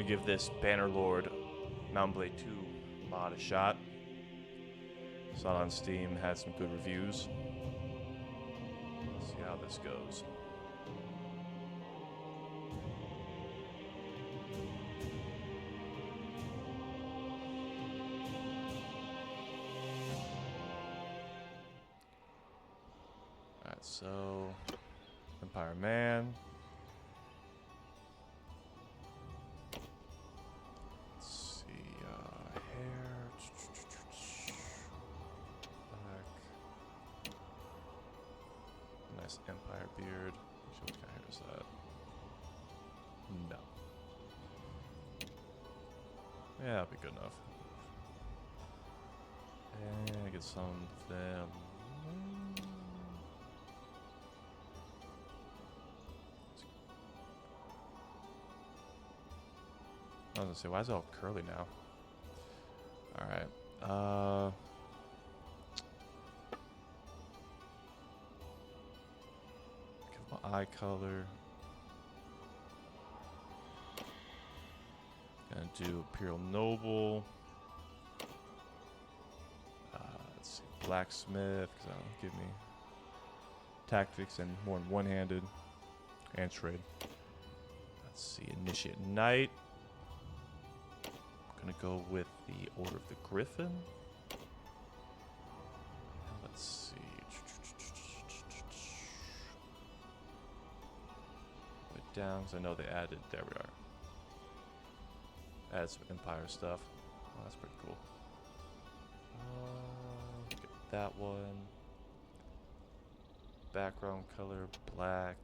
give this Bannerlord Mountain Blade 2 mod a shot. Saw it on Steam, had some good reviews. Let's see how this goes. Alright, so Empire Man. Let's see, hair. Black. Nice Empire beard. Actually, what kind of hair is that? No. Yeah, that'll be good enough. And get some of them. I was gonna say, why is it all curly now? Alright. Give my eye color. Gonna do Imperial Noble. Let's see, Blacksmith, because that'll give me tactics and more than one-handed. And trade. Let's see, Initiate Knight. Gonna go with the Order of the Griffin. Let's see. Put it down because I know they added. There we are. Add some Empire stuff. Oh, that's pretty cool. Get that one. Background color black.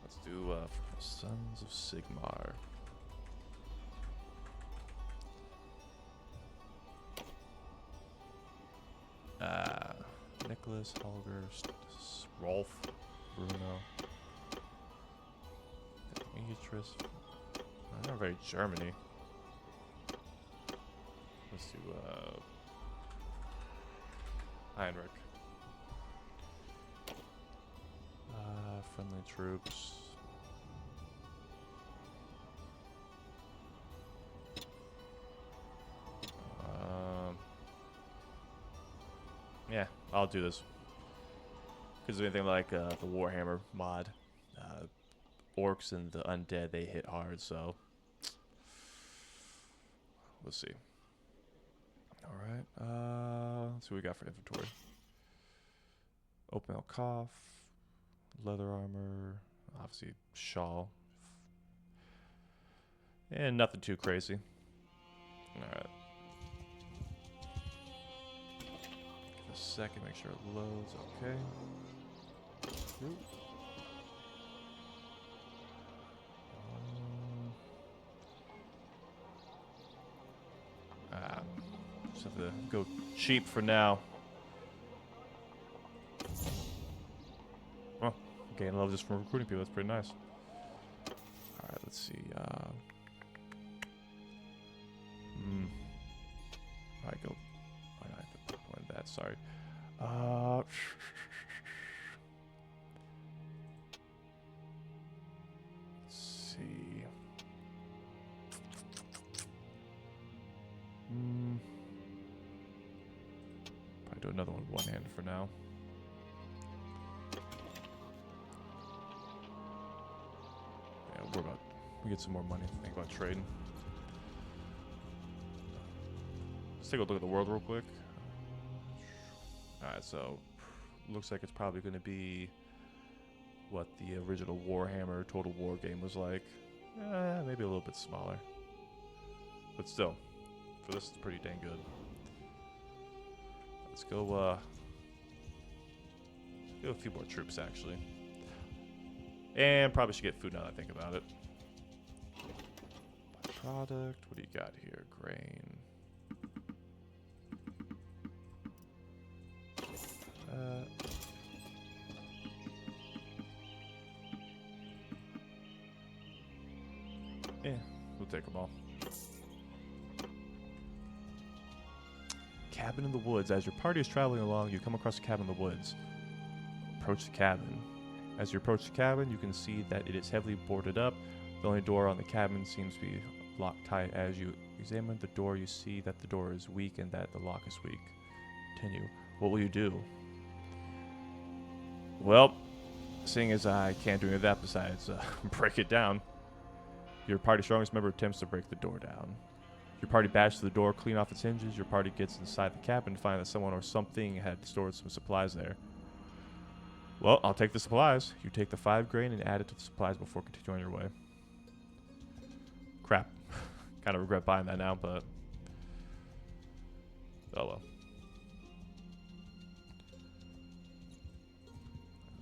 Let's do Sons of Sigmar. Nicholas, Holger, Rolf, Bruno, Demetrius. Not very Germany. Let's do Heinrich. Friendly troops. Yeah, I'll do this. Because anything like the Warhammer mod, orcs and the undead, they hit hard, so we'll see. Alright, let's see what we got for inventory. Open Elkoff, leather armor, obviously shawl. And nothing too crazy. Alright. Give a second, make sure it loads. Okay. Just have to go cheap for now. Oh, gain level just from recruiting people. That's pretty nice. Alright, let's see. I go. I have to point that. Sorry. Let's see. Probably do another one one-handed for now. Yeah, we get some more money to think about trading. Let's take a look at the world real quick. Alright, so looks like it's probably going to be what the original Warhammer Total War game was like. Maybe a little bit smaller. But still, for this, it's pretty dang good. Let's go, get a few more troops, actually. And probably should get food now that I think about it. Product, what do you got here? Grain. Yeah, we'll take them all. Cabin in the woods. As your party is traveling along, you come across a cabin in the woods. Approach the cabin As you approach the cabin, you can see that it is heavily boarded up. The only door on the cabin seems to be locked tight. As you examine the door, you see that the door is weak and that the lock is weak. Continue. What will you do? Well, seeing as I can't do any of that besides break it down, your party's strongest member attempts to break the door down. Your party bashes the door clean off its hinges. Your party gets inside the cabin to find that someone or something had stored some supplies there. Well, I'll take the supplies. You take the 5 grain and add it to the supplies before continuing on your way. Crap. Kind of regret buying that now, but... oh well.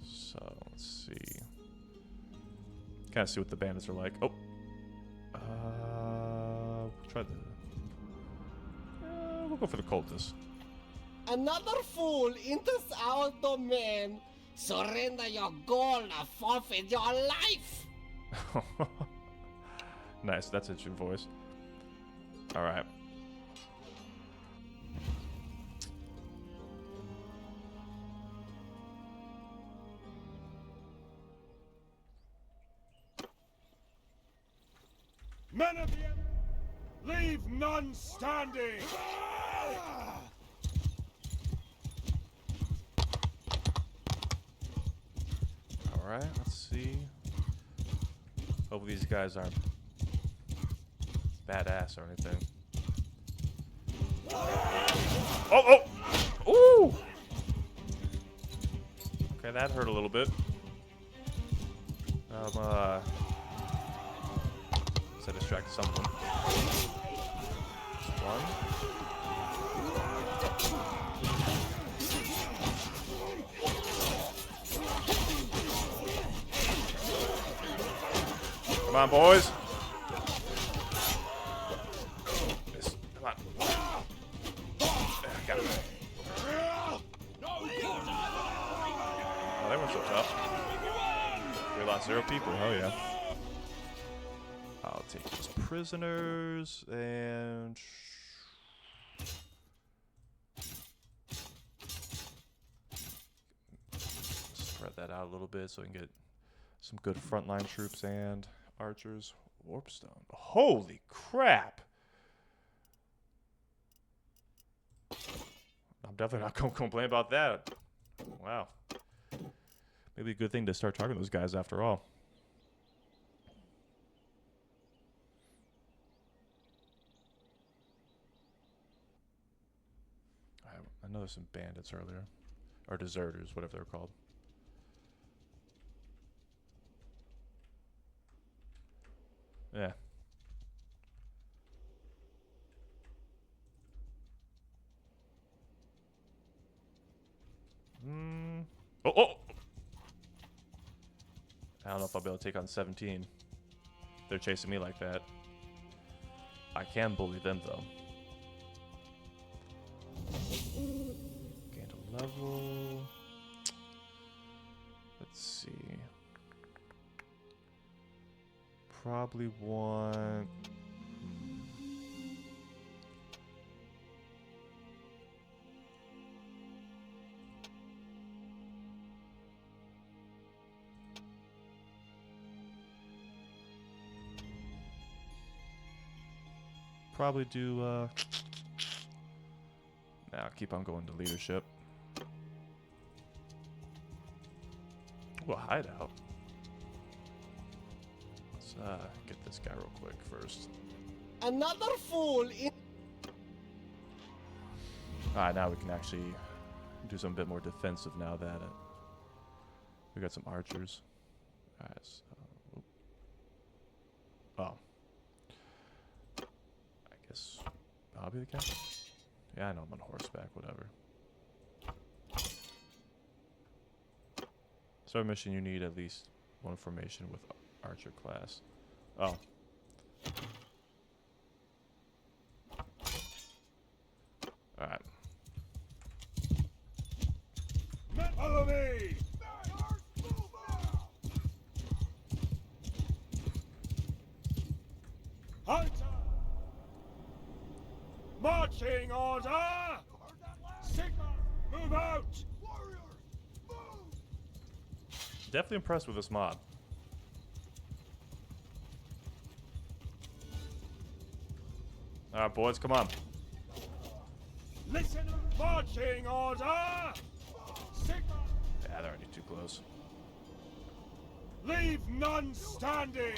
So, let's see. Kind of see what the bandits are like. Oh! Try the... we'll go for the cultists. Another fool enters our domain. Surrender your gold or forfeit your life. Nice, that's a true voice. Alright. Men of the enemy, leave none standing! Alright, let's see. Hopefully these guys aren't badass or anything. Oh! Ooh! Okay, that hurt a little bit. So distract someone. Just one. Come on, boys. Miss. Come on. Got it. Oh, they weren't so tough. We lost 0 people. Hell yeah. I'll take these prisoners and... spread that out a little bit so we can get some good frontline troops and archers. Warpstone. Holy crap! I'm definitely not going to complain about that. Wow. Maybe a good thing to start targeting those guys after all. I know there's some bandits earlier. Or deserters, whatever they're called. Yeah. Oh! I don't know if I'll be able to take on 17. They're chasing me like that. I can bully them, though. Gained a level. Let's see. Probably want... Probably do, nah, keep on going to leadership. Ooh, a hideout. Let's, get this guy real quick first. Another fool in... Alright, now we can actually do something a bit more defensive now that we got some archers. Alright, so... Oh. I guess I'll be the captain? Yeah, I know I'm on horseback, whatever. Start mission, you need at least one formation with archer class. Oh. Alright. Follow me! Hunter! Marching order! Sigma, move out! Warriors, move! Definitely impressed with this mod. Alright, boys, come on. Listen, marching order! Sigma! Yeah, they're already too close. Leave none standing!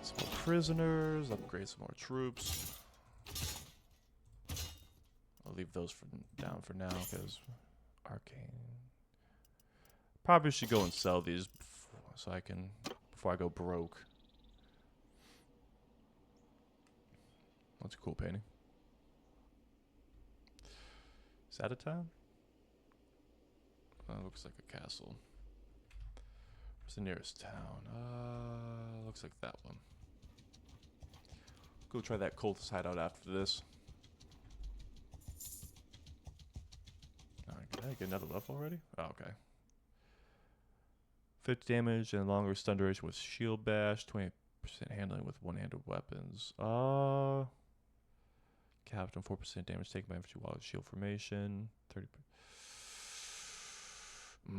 Some more prisoners, upgrade some more troops. I'll leave those down for now because arcane. Probably should go and sell these so I can before I go broke. That's a cool painting. Is that a town? Looks like a castle. Where's the nearest town? Looks like that one. Go try that cultist hideout after this. Did I get another level already? Oh, okay. 50 damage and longer stun duration with shield bash. 20% handling with one-handed weapons. Captain 4% damage taken by infantry while shield formation. 30. I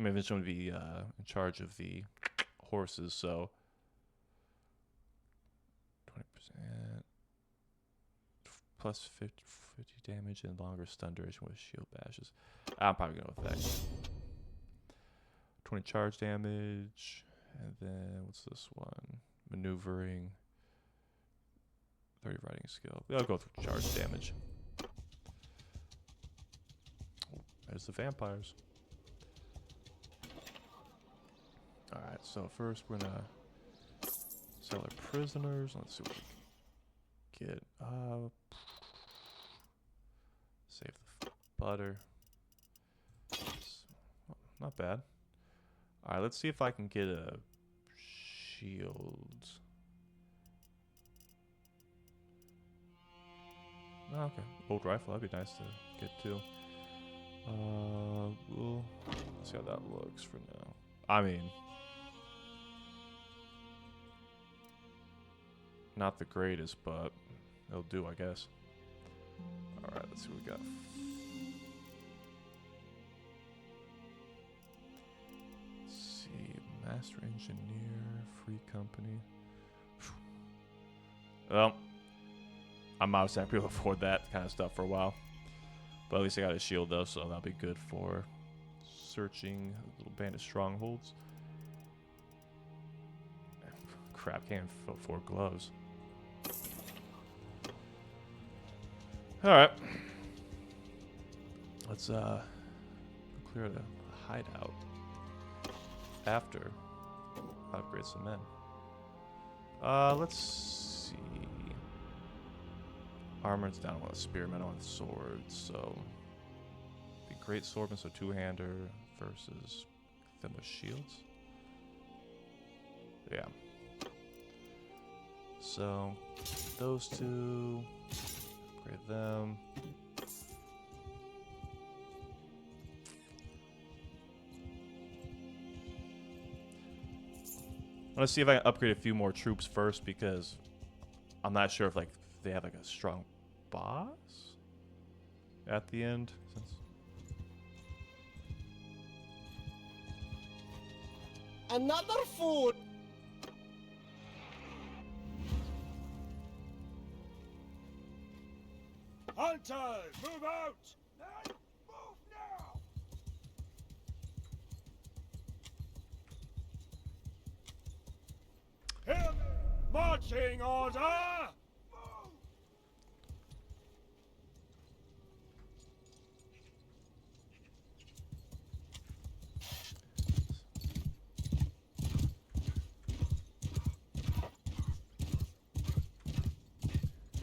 mean, eventually I'm going to be in charge of the horses, so 20% plus 50 damage and longer stun duration with shield bashes. I'm probably going to effect 20 charge damage, and then what's this one? Maneuvering, 30 riding skill. I'll go through charge damage. Oh, there's the vampires. Alright, so first we're gonna sell our prisoners. Let's see what we can get. Save the butter. Not bad. Alright, let's see if I can get a shield. Oh, okay. Old rifle, that'd be nice to get too. We'll see how that looks for now. I mean, not the greatest, but it'll do, I guess. Alright, let's see what we got. Let's see. Master Engineer, free company. Well, I'm obviously not able to afford that kind of stuff for a while. But at least I got a shield though, so that'll be good for searching a little band of strongholds. Crap, can't afford gloves. Alright. Let's clear the hideout after I upgrade some men. Let's see. Armor's down with a spearman on swords, so be great swordman, so two-hander versus them with shields. Yeah. So those two, upgrade them. Let's see if I can upgrade a few more troops first, because I'm not sure if like they have like a strong boss at the end. Another food. Hunters, move out! Men, move now! Hear me! Marching order! Move!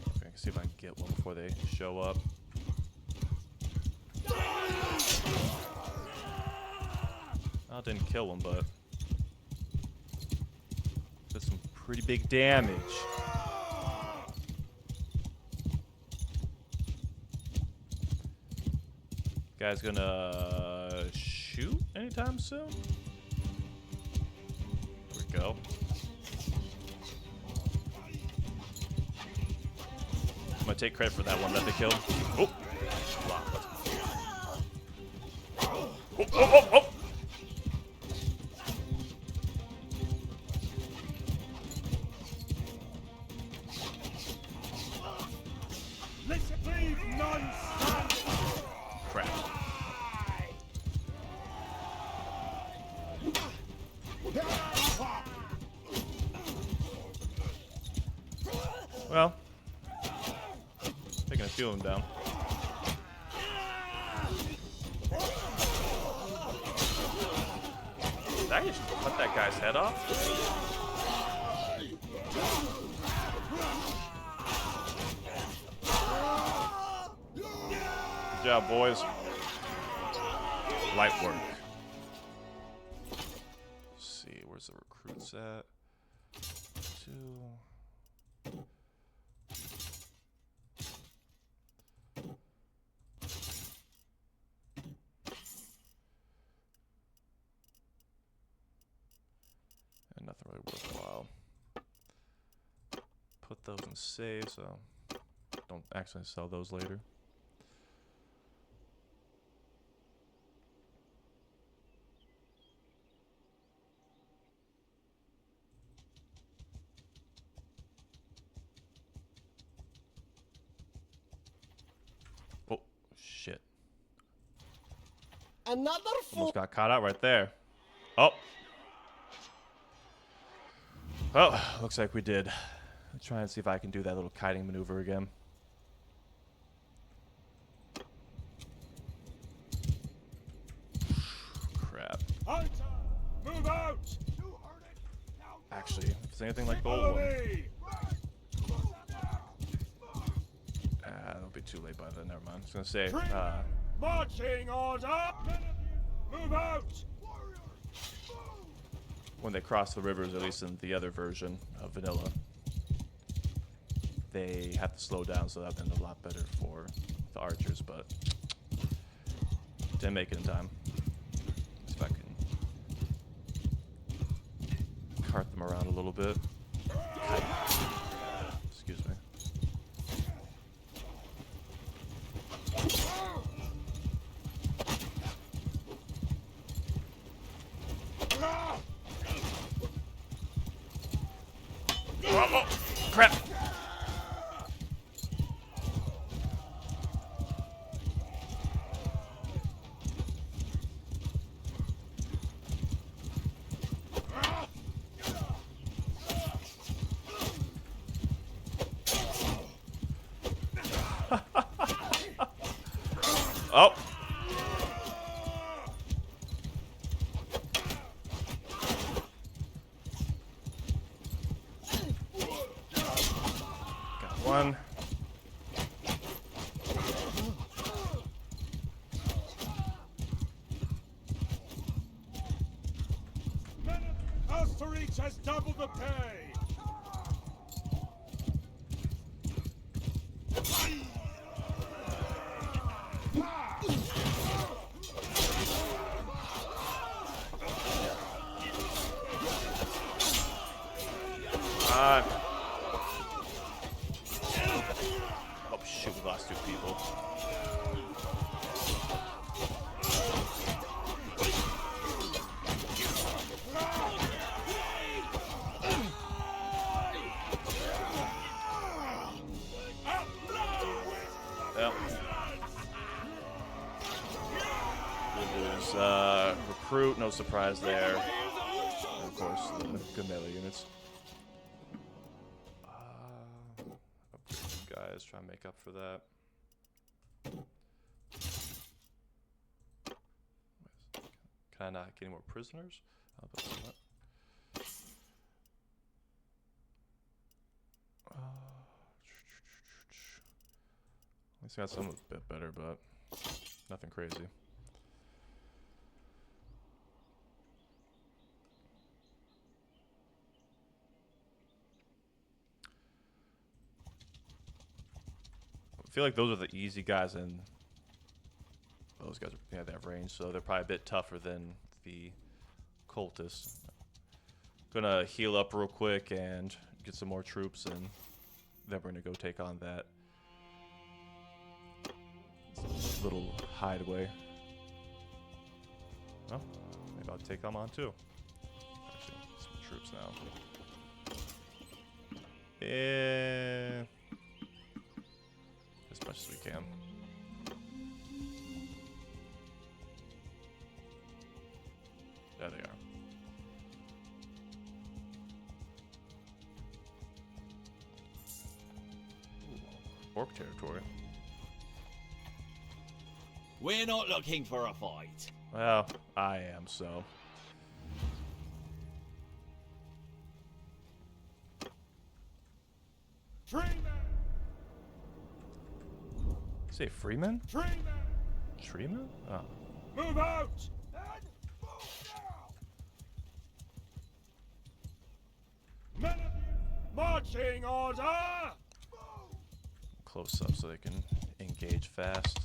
Okay, I can see if I can get one before they show up. Oh, didn't kill him, but Did some pretty big damage. Guy's gonna shoot anytime soon. There we go. I'm gonna take credit for that one that they killed. Oh! Oh, oh, oh, oh! Listen, leave none stand. Crap. Well, taking a few of them down. Did I just cut that guy's head off? Good job, boys. Light work. Let's see, where's the recruits at? 2. And nothing really worthwhile. Put those in save so don't accidentally sell those later. Oh, shit. Another fool. Almost got caught out right there. Oh. Oh, looks like we did. Let's try and see if I can do that little kiting maneuver again. Crap. Hunter, move out. You heard it. Now Actually, if it's anything like the old follow one. me. It'll be too late by then. Never mind. I was gonna say, Marching order. Move out. when they cross the rivers, at least in the other version of vanilla, they have to slow down, so that's been a lot better for the archers, but didn't make it in time. See if I can cart them around a little bit. Excuse me. Oh, crap! Oh! Got one. House to reach has double the pay. Oh shoot, we lost 2 people. Yep. There's recruit, no surprise there. And of course, the good melee units. Guys, try and make up for that. Can I not get any more prisoners? How about that? At least got some a bit better, but nothing crazy. I feel like those are the easy guys, and those guys have that range, so they're probably a bit tougher than the cultists. Gonna heal up real quick and get some more troops, and then we're gonna go take on that little hideaway. Well, maybe I'll take them on too. Actually, some troops now. Yeah, as much as we can. There they are. Ooh, orc territory. We're not looking for a fight. Well, I am, so. Freeman! Say Freeman? Freeman! Treeman? Oh. Move out! And move now! Men of you, marching order! Move! Close up so they can engage fast.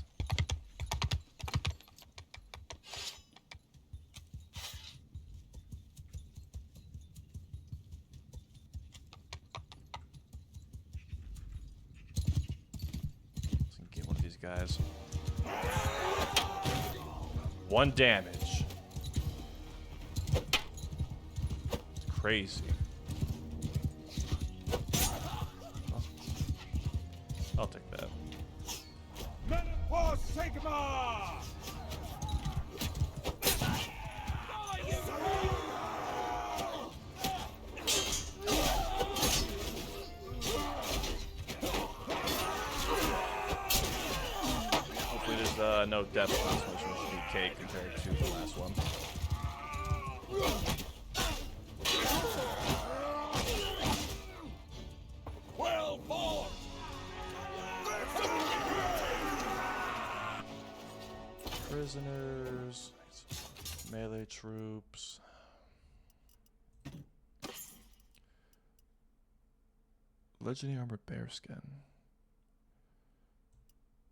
Let's get one of these guys. 1 damage. It's crazy. Oh. I'll take that. Men of War Sigma! Hopefully there's no depth on this one, so it should be cake compared to the last one. Well fought! Prisoners, melee troops. Legendary armor bearskin.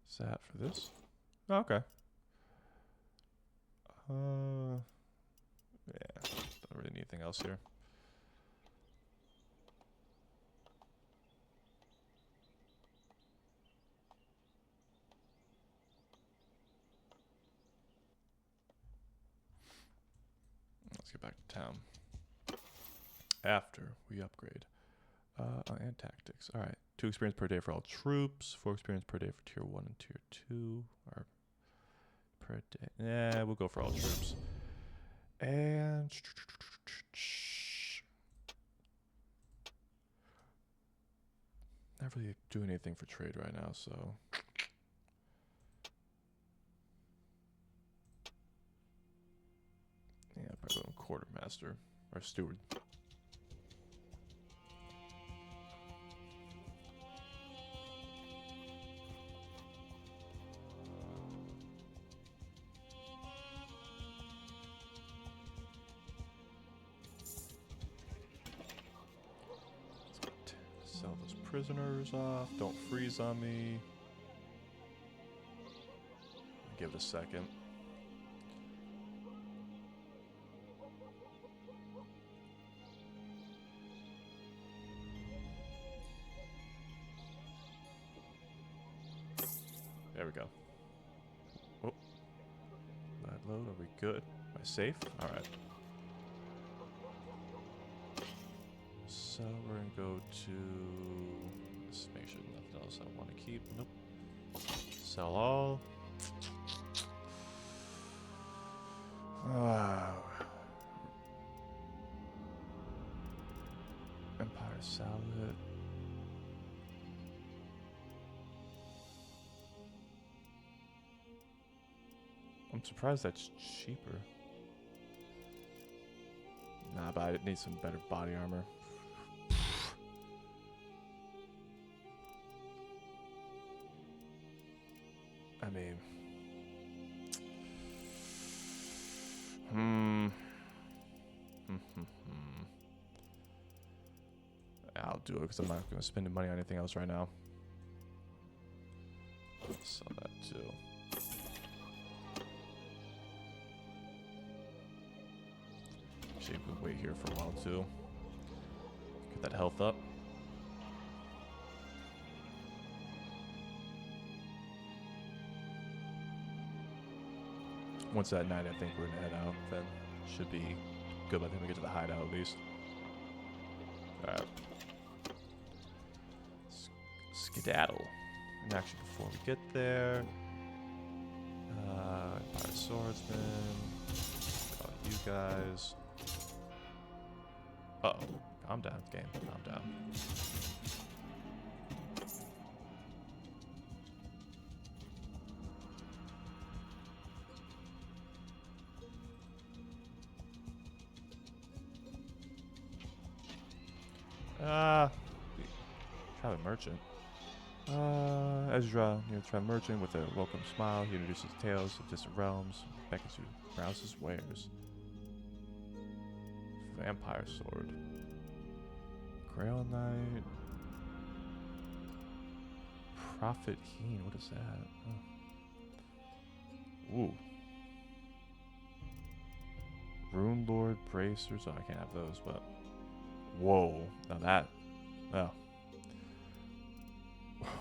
Is that for this? Oh, okay. Yeah, don't really need anything else here. Let's get back to town. After we upgrade. And tactics. Alright. 2 experience per day for all troops. 4 experience per day for tier 1 and tier 2. Or per day. Yeah, we'll go for all troops. And not really doing anything for trade right now, so yeah, probably go quartermaster or steward. Sell those prisoners off. Don't freeze on me. Give it a second. There we go. Oh. That load. Are we good? Am I safe? Alright. So we're gonna go to. Let's make sure nothing else I want to keep. Nope. Sell all. Empire salad. I'm surprised that's cheaper. Nah, but I need some better body armor. I mean, I'll do it because I'm not going to spend money on anything else right now. Saw that too. Actually, we can wait here for a while too. Get that health up. Once that night, I think we're gonna head out. Then should be good by the time we get to the hideout at least. All right. Skedaddle. And actually, before we get there, Empire Swordsman. All you guys. Uh oh. Calm down, game. Calm down. Travel merchant. Ezra, near the travel merchant with a welcome smile. He introduces tales of distant realms, beckons you to browse his wares. Vampire sword. Grail Knight. Prophet Heen. What is that? Oh. Ooh. Rune Lord Bracers. Oh, I can't have those, but. Whoa. Now that. Oh.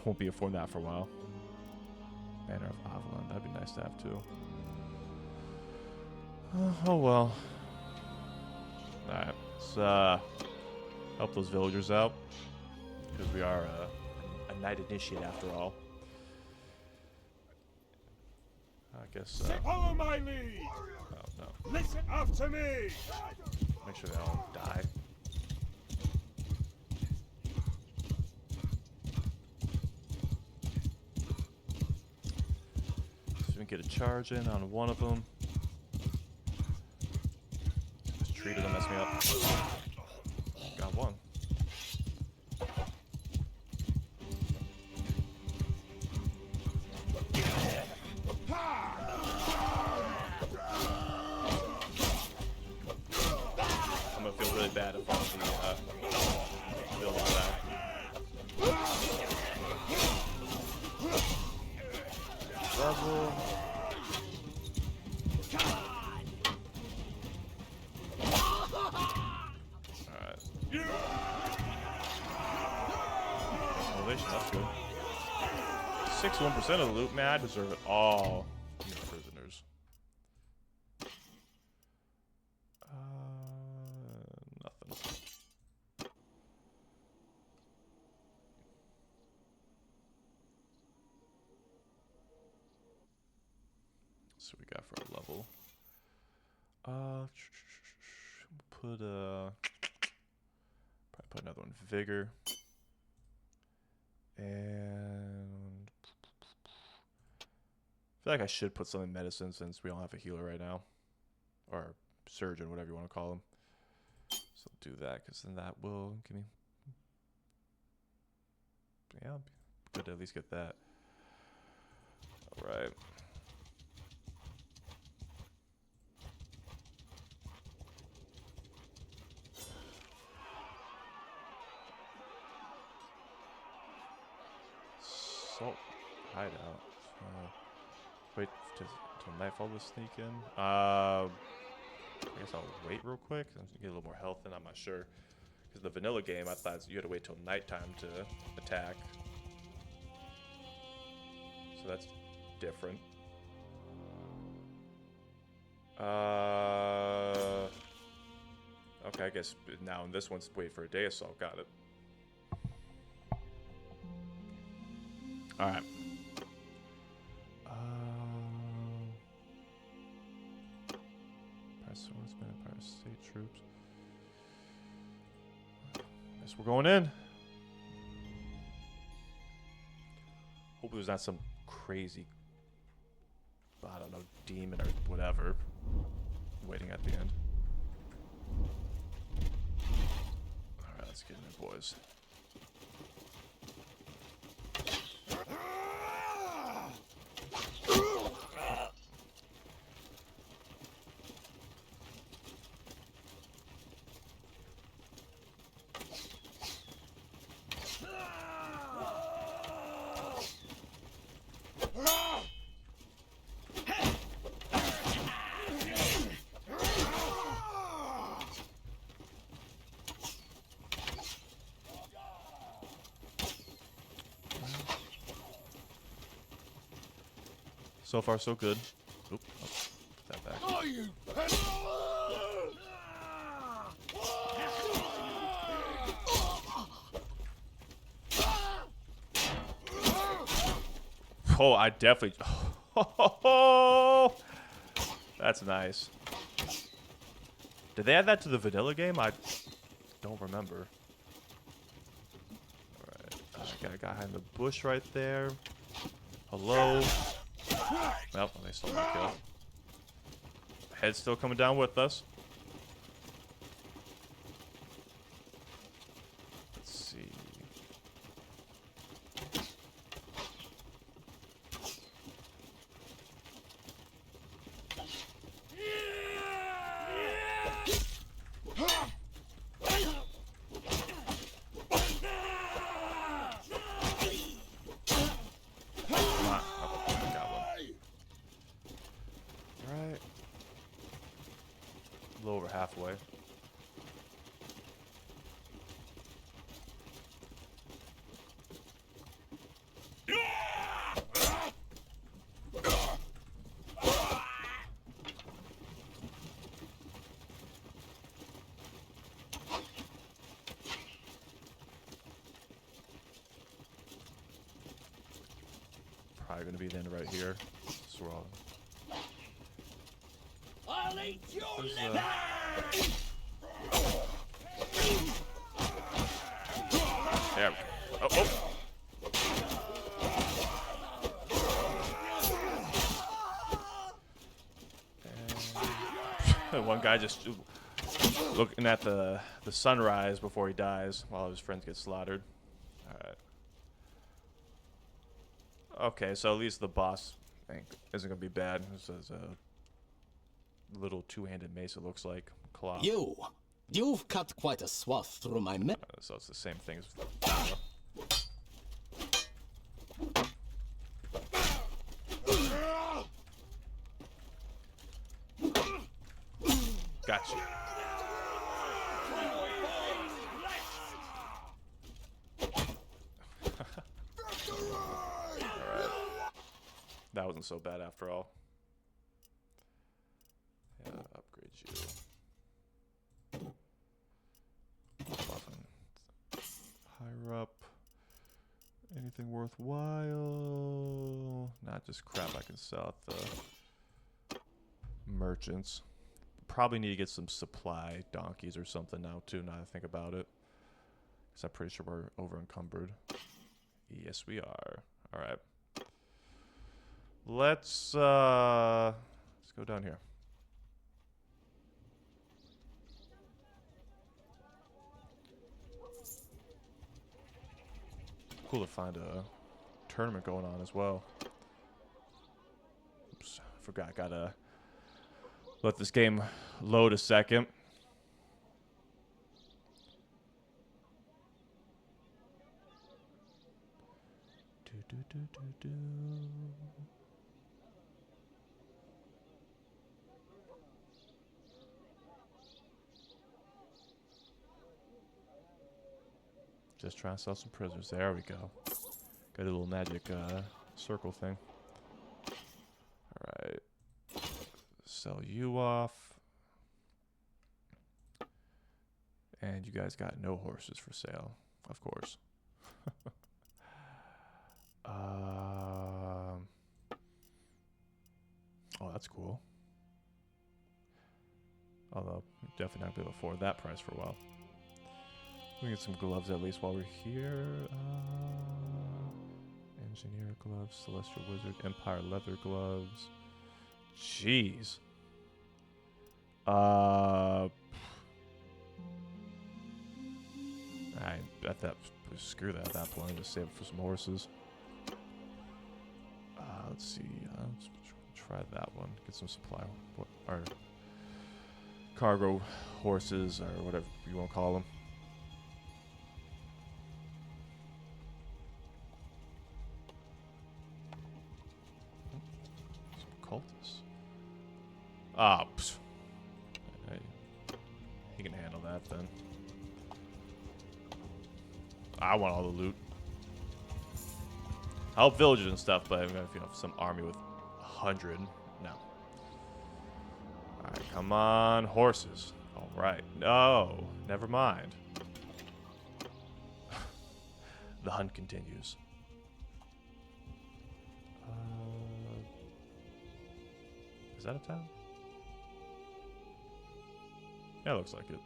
Won't be affording that for a while. Banner of Avalon. That'd be nice to have too. Oh well. Alright. Let's help those villagers out. Because we are a knight initiate after all. I guess. Follow my lead. Oh no. Listen up to me. Make sure they all die. Get a charge in on one of them. This tree doesn't mess me up. Got one. I'm gonna feel really bad if I'm the building back. Level. That's good. 61% of the loot, man. I deserve it all. Prisoners. Nothing. So we got for a level. Put probably put another one. Vigor. And I feel like I should put some in medicine since we don't have a healer right now. Or surgeon, whatever you want to call him. So do that, because then that will give me... Yeah, good to at least get that. Alright. Salt hideout. Wait till nightfall to sneak in. I guess I'll wait real quick. I'm gonna get a little more health in. I'm not sure. Because the vanilla game, I thought you had to wait till nighttime to attack. So that's different. Okay, I guess now in this one's wait for a day assault. Got it. Alright. Empire Swordsman, Empire State Troops. Guess we're going in. Hope there's not some crazy, I don't know, demon or whatever waiting at the end. Alright, let's get in there, boys. So far, so good. Oop, oh, put that back. Oh, you Oh, I definitely... Oh, that's nice. Did they add that to the vanilla game? I don't remember. Alright, got a guy behind the bush right there. Hello. Well, they stole my kill. Head's still coming down with us. Let's see. A little over halfway. Probably gonna be the end right here. So we're all... I'll eat your There's, liver! There we go. Oh, And one guy just looking at the sunrise before he dies while his friends get slaughtered. Alright. Okay, so at least the boss thing isn't going to be bad. This is a little two-handed mace, it looks like. Claw. You've cut quite a swath through my So it's the same thing as... Gotcha. Alright. That wasn't so bad after all. Yeah, upgrade you. Button. Higher up. Anything worthwhile? Not just crap I can sell at the merchants. Probably need to get some supply donkeys or something now too, now that I think about it. Because I'm pretty sure we're over encumbered. Yes, we are. Alright. Let's go down here. Cool to find a tournament going on as well. Oops, forgot, gotta let this game load a second. Just trying to sell some prisoners. There we go. Got a little magic circle thing. Alright. Sell you off. And you guys got no horses for sale, of course. Oh, that's cool. Although, definitely not be able to afford that price for a while. We can get some gloves at least while we're here. Engineer gloves, Celestial Wizard, Empire leather gloves. Jeez. I bet that, screw that at that point. Just save it for some horses. Let's see. Let's try that one. Get some supply. Or cargo horses, or whatever you want to call them. Cultists. Ah, hey, he can handle that then. I want all the loot. I'll help villagers and stuff, but if you have some army with 100. No. Alright, come on, horses. Alright. No, never mind. The hunt continues. Is that a town? Yeah, looks like it.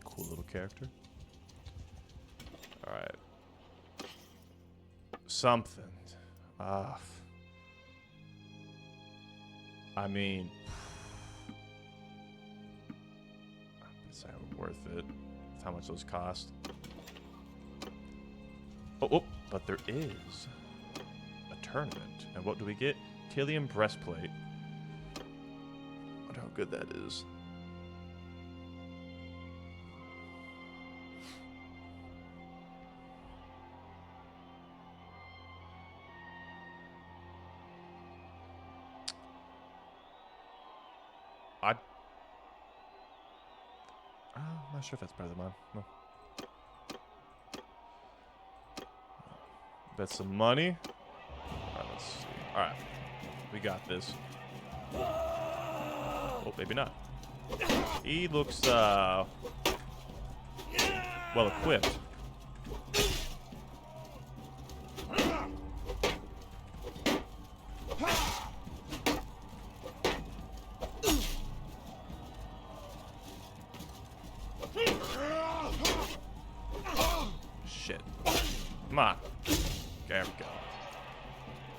Cool little character. Alright. Something. I mean, it's not worth it. How much those cost? Oh, but there is a tournament. And what do we get? Tilium breastplate. Wonder how good that is. I'm not sure if that's better than mine. No. Bet some money. Alright, let's see. Alright. We got this. Oh, maybe not. He looks, well equipped. Shit. Come on. There we go.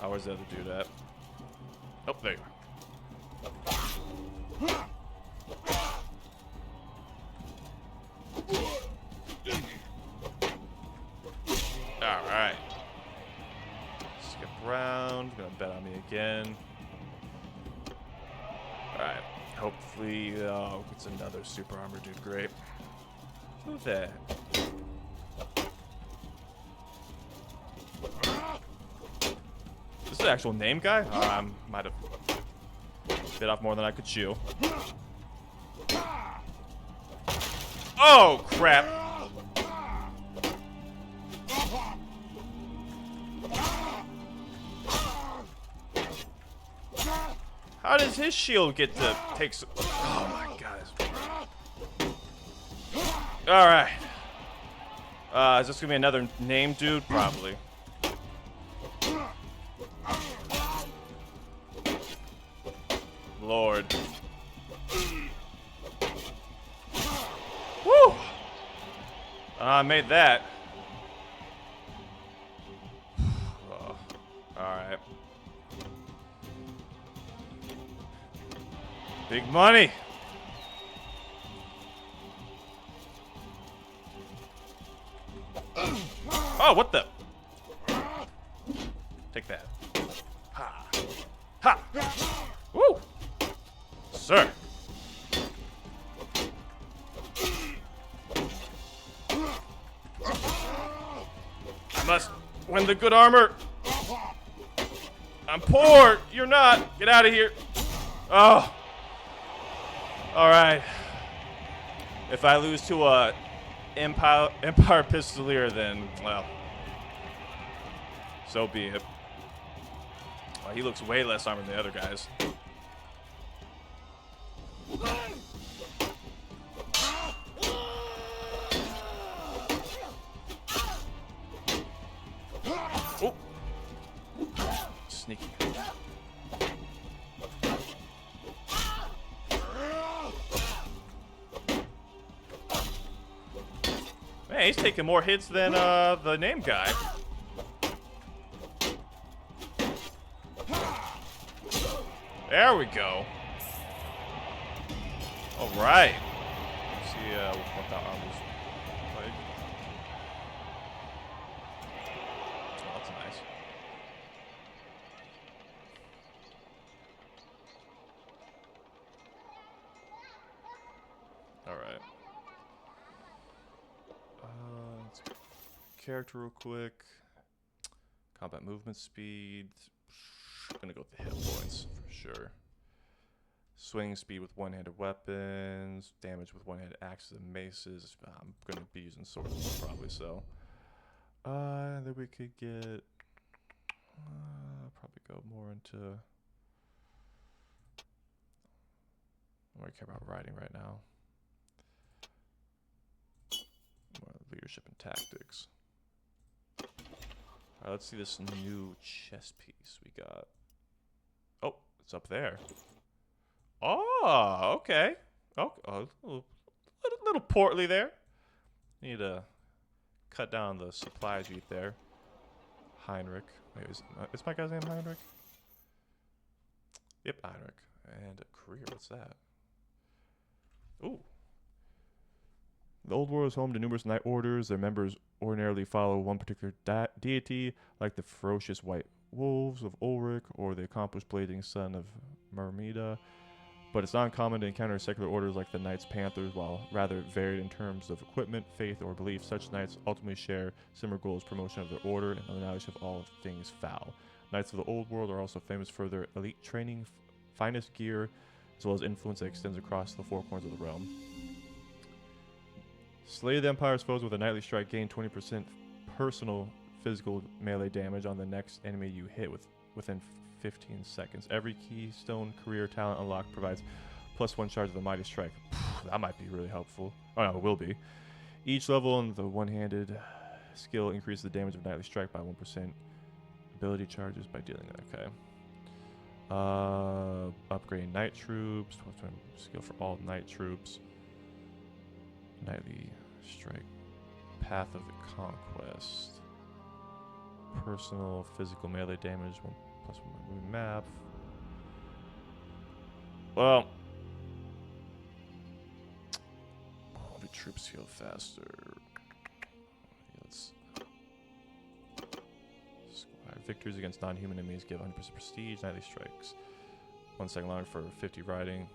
Oh, where's the other dude at? Oh, there you are. Alright. Skip around. Gonna bet on me again. Alright. Hopefully, it's another super armor dude. Great. Who's that? This is the actual name guy? Might have bit off more than I could chew. Oh, crap. How does his shield get to take so... Oh, my God. Alright. Is this gonna be another name dude? Probably. Lord. Woo! I made that. Oh, alright. Big money. Oh, what the? Take that. Ha. Ha. Woo. Sir. I must win the good armor. I'm poor. You're not. Get out of here. Oh. All right. If I lose to a Empire Pistolier, then, well, so be it. Well, he looks way less armored than the other guys. Oh. Sneaky. Man, he's taking more hits than the name guy. There we go. All right. Let's see what that armor's like. Oh, that's nice. All right. Let's character real quick. Combat movement speed. I'm gonna go with the hit points for sure. Swing speed with one-handed weapons. Damage with one-handed axes and maces. I'm going to be using swords probably, so. And then we could get... probably go more into... I don't really care about riding right now. More leadership and tactics. Alright, let's see this new chess piece we got. Oh, it's up there. Oh, okay. Oh, a little portly there. Need to cut down the supplies you eat there. Heinrich. Wait, is my guy's name Heinrich? Yep, Heinrich. And a career, what's that? Ooh. The old world is home to numerous knight orders. Their members ordinarily follow one particular deity, like the ferocious white wolves of Ulrich or the accomplished blading son of Myrmida. But it's not uncommon to encounter secular orders like the Knights Panthers, while rather varied in terms of equipment, faith, or belief. Such knights ultimately share similar goals: promotion of their order and the knowledge of all things foul. Knights of the old world are also famous for their elite training, finest gear, as well as influence that extends across the four corners of the realm. Slay the Empire's foes with a knightly strike. Gain 20% personal physical melee damage on the next enemy you hit within 15 seconds. Every keystone career talent unlocked provides +1 charge of the mighty strike. That might be really helpful. Oh no, it will be. Each level in the one-handed skill increases the damage of knightly strike by 1%. Ability charges by dealing. Okay. Upgrading knight troops. Skill for all knight troops. Knightly strike. Path of Conquest. Personal physical melee damage. +1 moving map. Well, all the troops heal faster. Let's. Victories against non-human enemies give 100% prestige. Knightly strikes. 1 second longer for 50 riding.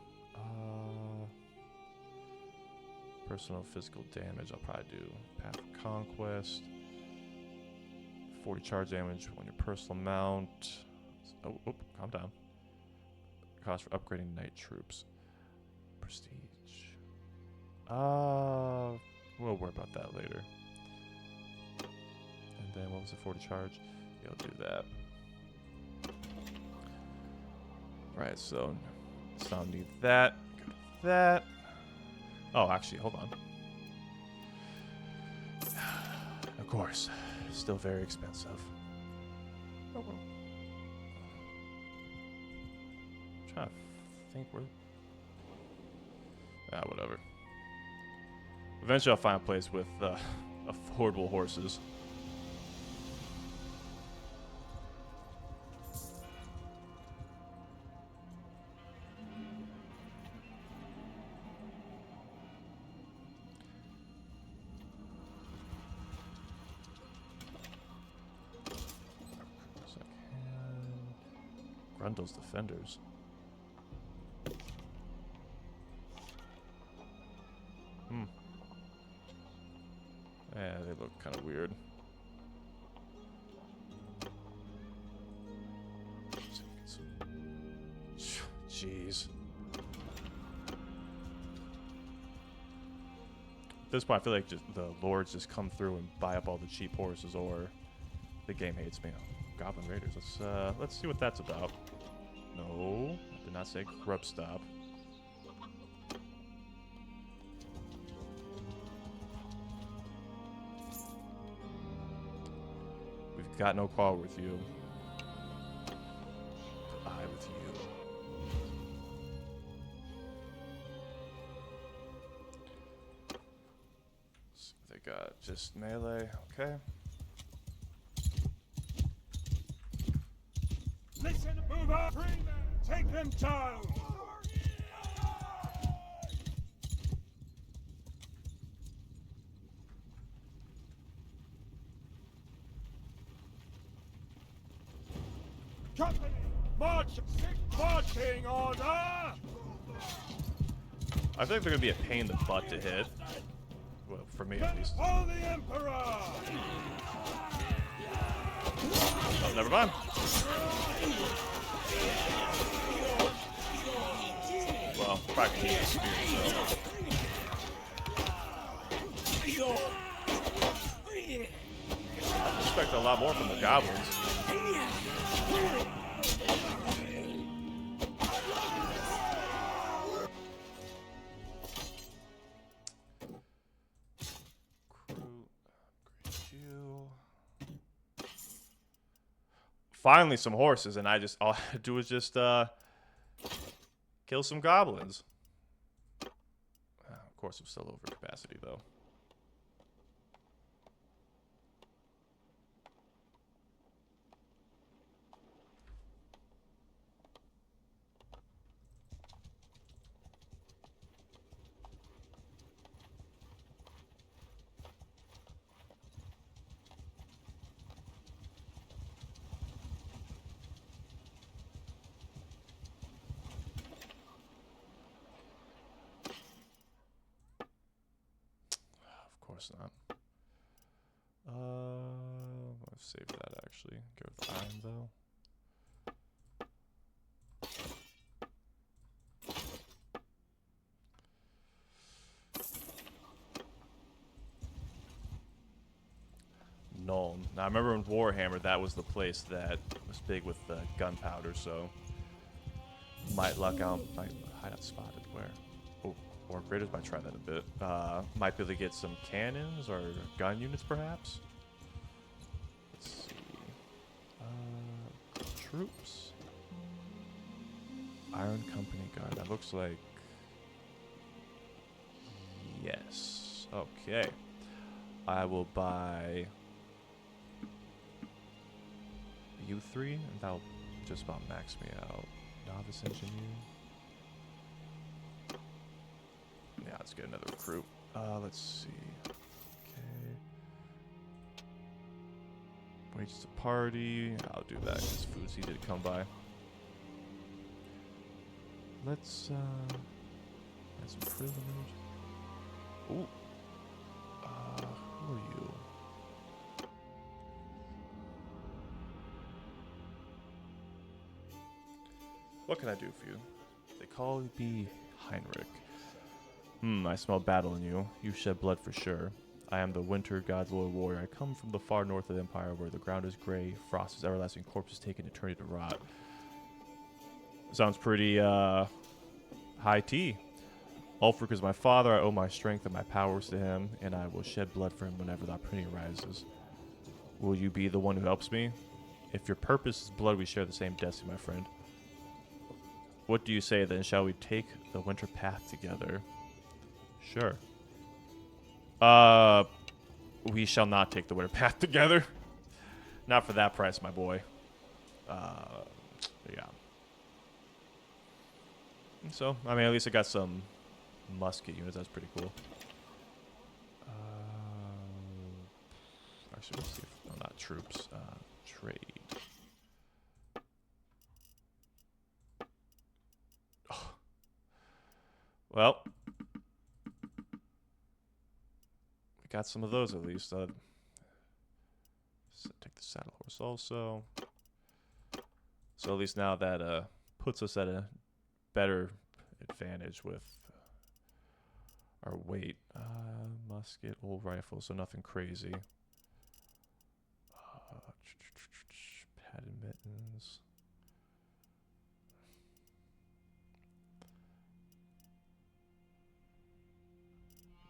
Personal physical damage. I'll probably do Path of Conquest. 40 charge damage on your personal mount. Oh, calm down. Cost for upgrading knight troops. Prestige. We'll worry about that later. And then what was the 40 charge? Yeah, I'll do that. Right, so let's not need that. Go to that. Oh, actually, hold on. Of course, still very expensive. Oh well. I'm trying to think where. Whatever. Eventually, I'll find a place with affordable horses. Grundle's defenders. Yeah, they look kind of weird. Jeez. At this point, I feel like just the lords just come through and buy up all the cheap horses, or the game hates me. Goblin Raiders. Let's see what that's about. No, I did not say grub stop. We've got no quarrel with you. I with you. Let's see what they got. Just melee. Okay. Listen, move up! Take them down! Company! March! Marching order! I feel like they're gonna be a pain in the butt to hit. Well, for me at least. For the Emperor! Oh, never mind. Probably need experience, though. I expect a lot more from the goblins. Finally some horses, and all I do is just kill some goblins. Of course I'm still over capacity though. Of course not. I'll save that actually. Go with iron though. Nuln. Now I remember in Warhammer that was the place that was big with gunpowder, so might luck out. Might hideout spotted where. Oh, or graders might try that a bit. Might be able to get some cannons or gun units perhaps. Let's see. Troops. Iron Company Guard. That looks like. Yes. Okay. I will buy U3, and that'll just about max me out. Novice Engineer. Yeah, let's get another recruit. Let's see. Okay. Wages to party. I'll do that because Foodsie did come by. Let's, get some prisoners. Ooh. Who are you? What can I do for you? They call me Heinrich. I smell battle in you. You shed blood for sure. I am the Winter God's Lord Warrior. I come from the far north of the Empire where the ground is gray, frost is everlasting, corpses taken eternity to rot. Sounds pretty, high tea. Ulfric is my father. I owe my strength and my powers to him, and I will shed blood for him whenever the opportunity arises. Will you be the one who helps me? If your purpose is blood, we share the same destiny, my friend. What do you say then? Shall we take the winter path together? Sure. We shall not take the winter path together. Not for that price, my boy. Yeah. So, I mean, at least I got some musket units. That's pretty cool. Actually, let's see if... No, not troops. Trade. Oh. Well. We got some of those at least. Take the saddle horse also. So at least now that puts us at a better advantage with our weight. Musket, old rifle, so nothing crazy. Padded mittens.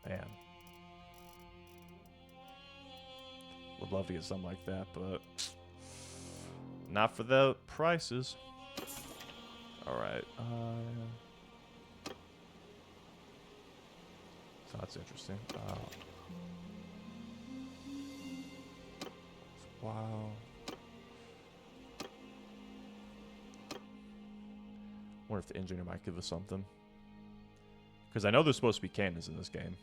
Man. Would love to get something like that, but not for the prices. Alright. So that's interesting. Wow. Wonder if the engineer might give us something. Because I know there's supposed to be cannons in this game.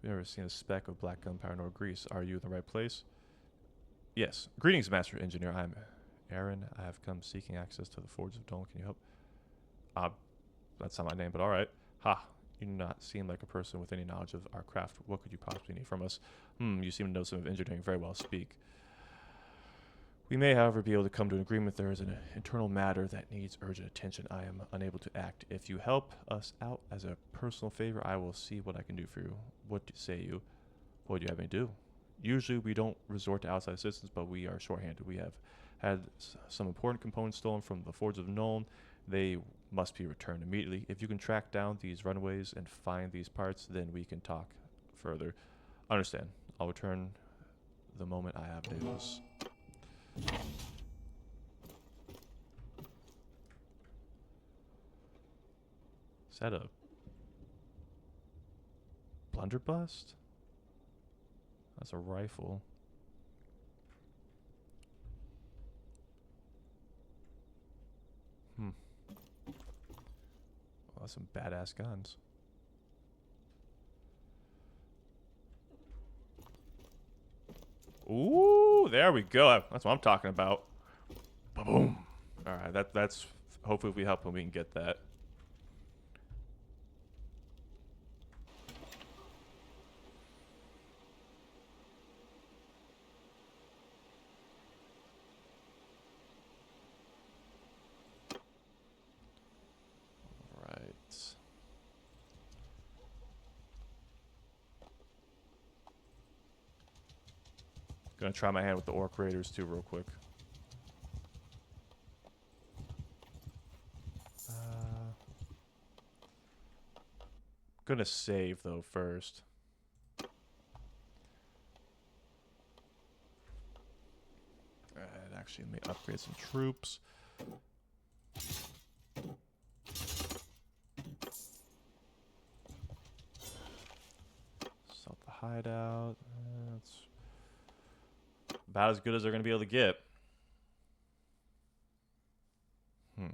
Have you ever seen a speck of black gunpowder nor grease? Are you in the right place? Yes. Greetings, Master Engineer. I'm Aaron. I have come seeking access to the Forge of Dolan. Can you help? That's not my name, but alright. Ha. You do not seem like a person with any knowledge of our craft. What could you possibly need from us? You seem to know some of engineering very well. Speak. We may, however, be able to come to an agreement. There is an internal matter that needs urgent attention. I am unable to act. If you help us out as a personal favor, I will see what I can do for you. What say you? What do you have me do? Usually we don't resort to outside assistance, but we are shorthanded. We have had some important components stolen from the Forge of Nuln. They must be returned immediately. If you can track down these runaways and find these parts, then we can talk further. Understand. I'll return the moment I have news. Is that a blunderbuss? That's a rifle. Well, that's some badass guns. Ooh, there we go. That's what I'm talking about. Boom. All right, that's hopefully if we help him, we can get that. Gonna try my hand with the Orc Raiders too real quick. Gonna save though first. Alright, actually let me upgrade some troops. Sell the hideout. That's about as good as they're gonna be able to get. Alright,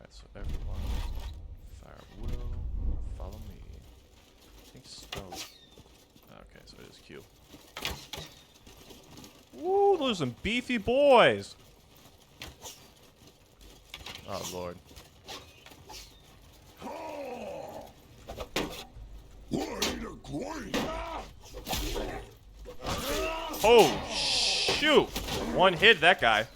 so everyone fire will follow me. I think spell. Okay, so it is Q. Woo, those are some beefy boys! Oh lord. Oh shoot! One hit that guy.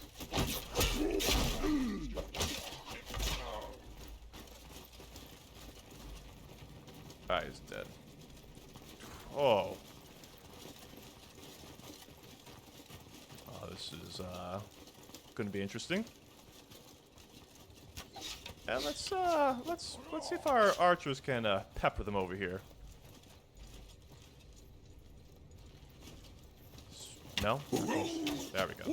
Ah, he's dead. Oh. Oh, this is gonna be interesting. And let's see if our archers can pepper them over here. No? There we go.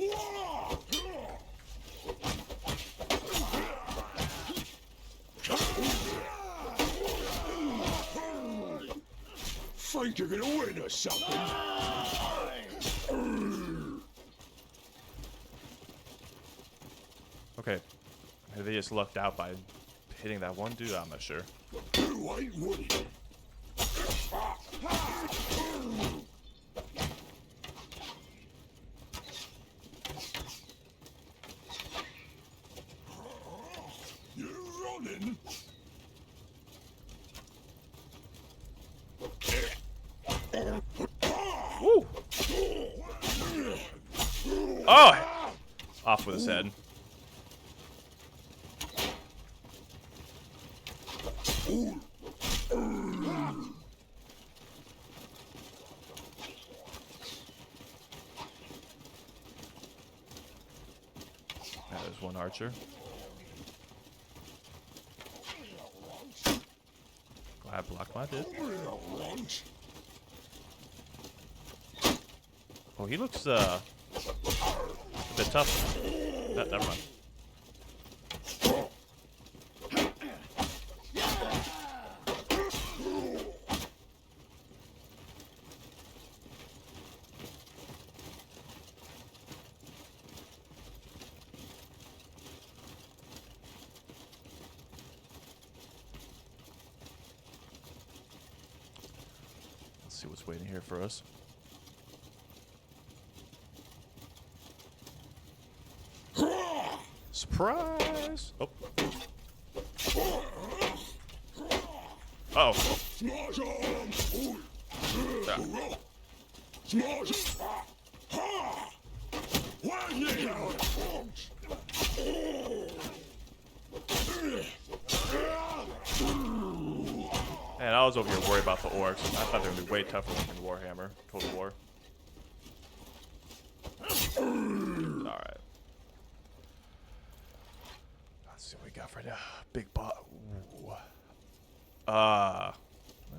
Think you're gonna win or something? Okay. Maybe they just lucked out by hitting that one dude. I'm not sure. You ain't winning. You're running. Woo! Oh! Off with his head. There's one archer. Glad blocked my did. Oh, he looks a bit tough. Never mind. Let's see what's waiting here for us. Surprise! Oh. Oh. Smash on! Ah. Smash! Ha! When you Man, I was over here worried about the orcs. I thought they would be way tougher than Warhammer Total War. Alright. Let's see what we got for now. Big bot.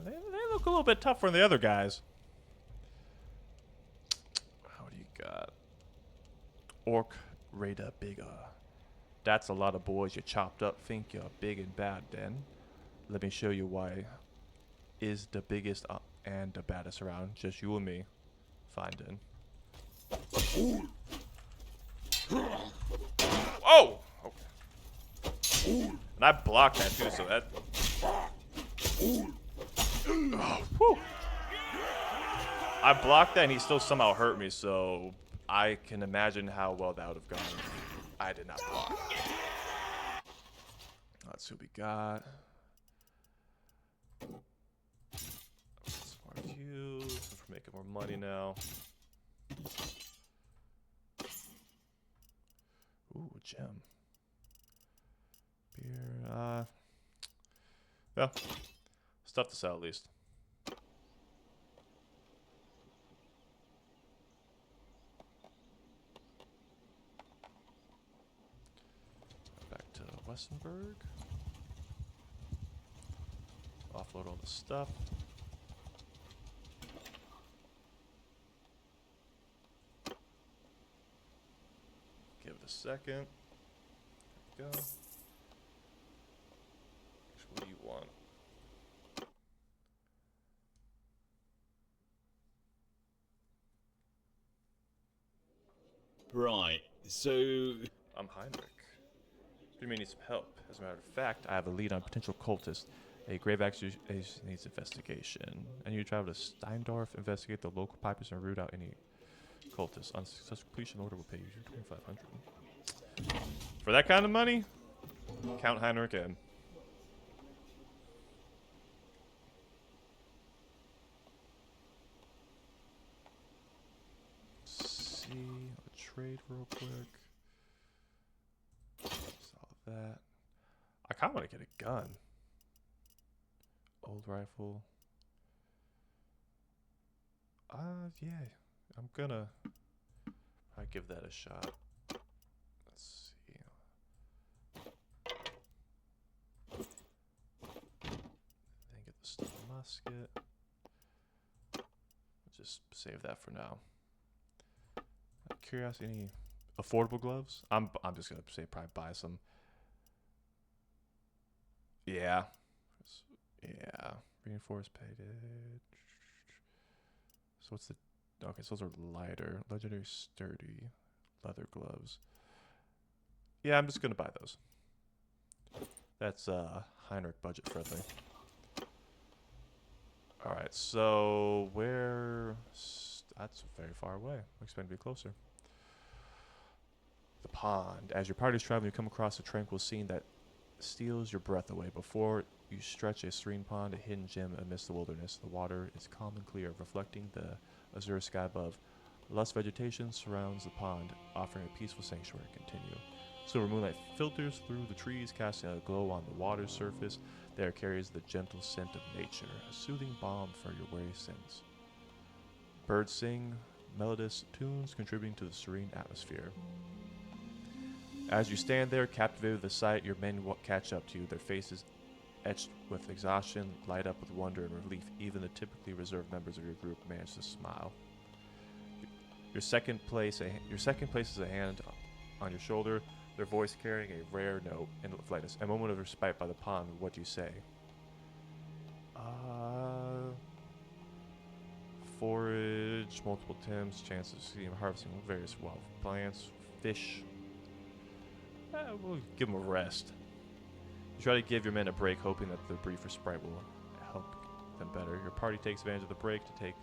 They look a little bit tougher than the other guys. What do you got? Orc Raider Bigger. That's a lot of boys you chopped up. Think you're big and bad then. Let me show you why is the biggest and the baddest around. Just you and me. Finding. Oh! Okay. And I blocked that too, so that... Oh, whew. I blocked that and he still somehow hurt me, so I can imagine how well that would have gone. I did not block. Let's see what we got. Smart you, since we're making more money now. Ooh, gem. Beer, yeah. Stuff to sell at least. Back to Westenberg. Offload all the stuff. Give it a second. There we go. What do you want? Right, so... I'm Heinrich. You may need some help. As a matter of fact, I have a lead on potential cultist. A grave accusation needs investigation. And you travel to Steindorf, investigate the local pipers, and root out any cultists. On successful completion, order will pay you 2,500. For that kind of money, count Heinrich in. See, I'll trade real quick. Solve that. I kind of want to get a gun. Old rifle. Yeah. I'm gonna probably give that a shot. Let's see. Then get the steel musket. Just save that for now. Out of curiosity, any affordable gloves? I'm just gonna say probably buy some. Yeah. Yeah. Reinforced painted. So what's the... Okay, so those are lighter. Legendary sturdy leather gloves. Yeah, I'm just gonna buy those. That's Heinrich budget friendly. Alright, so where... That's very far away. I expect to be closer. The pond. As your party is traveling, you come across a tranquil scene that steals your breath away. Before you stretch a serene pond, a hidden gem amidst the wilderness. The water is calm and clear, reflecting the azure sky above. Lush vegetation surrounds the pond, offering a peaceful sanctuary. Continue. Silver moonlight filters through the trees, casting a glow on the water's surface. There carries the gentle scent of nature, a soothing balm for your weary sense. Birds sing melodious tunes, contributing to the serene atmosphere. As you stand there, captivated with the sight, your men catch up to you, their faces etched with exhaustion, light up with wonder and relief. Even the typically reserved members of your group manage to smile. Your second place is a hand on your shoulder, their voice carrying a rare note in lightness. A moment of respite by the pond. What do you say? Forage, multiple attempts, chances of seeing harvesting various wild plants, fish. We'll give them a rest. You try to give your men a break, hoping that the brief respite will help them better. Your party takes advantage of the break to take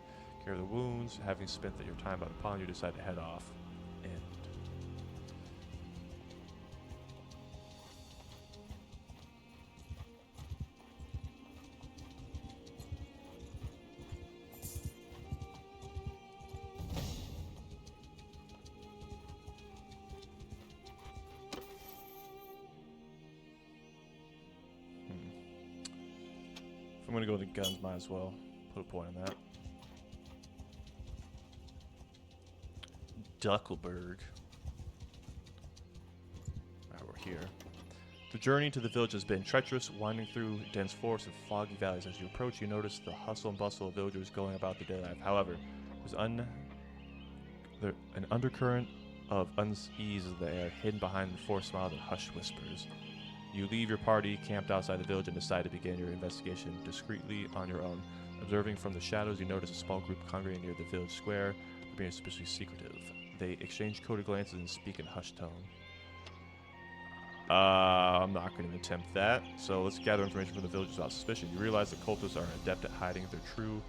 care of the wounds. Having spent your time by the pond, you decide to head off. End. I'm gonna go to guns, might as well put a point on that. Duckelberg. Alright, we're here. The journey to the village has been treacherous, winding through dense forests and foggy valleys. As you approach, you notice the hustle and bustle of villagers going about their daily life. However, there's an undercurrent of unease in the air, hidden behind the forest smiles and hushed whispers. You leave your party camped outside the village and decide to begin your investigation discreetly on your own. Observing from the shadows, you notice a small group congregating near the village square, being especially secretive. They exchange coded glances and speak in hushed tone. I'm not going to attempt that. So let's gather information from the villagers without suspicion. You realize the cultists are adept at hiding their true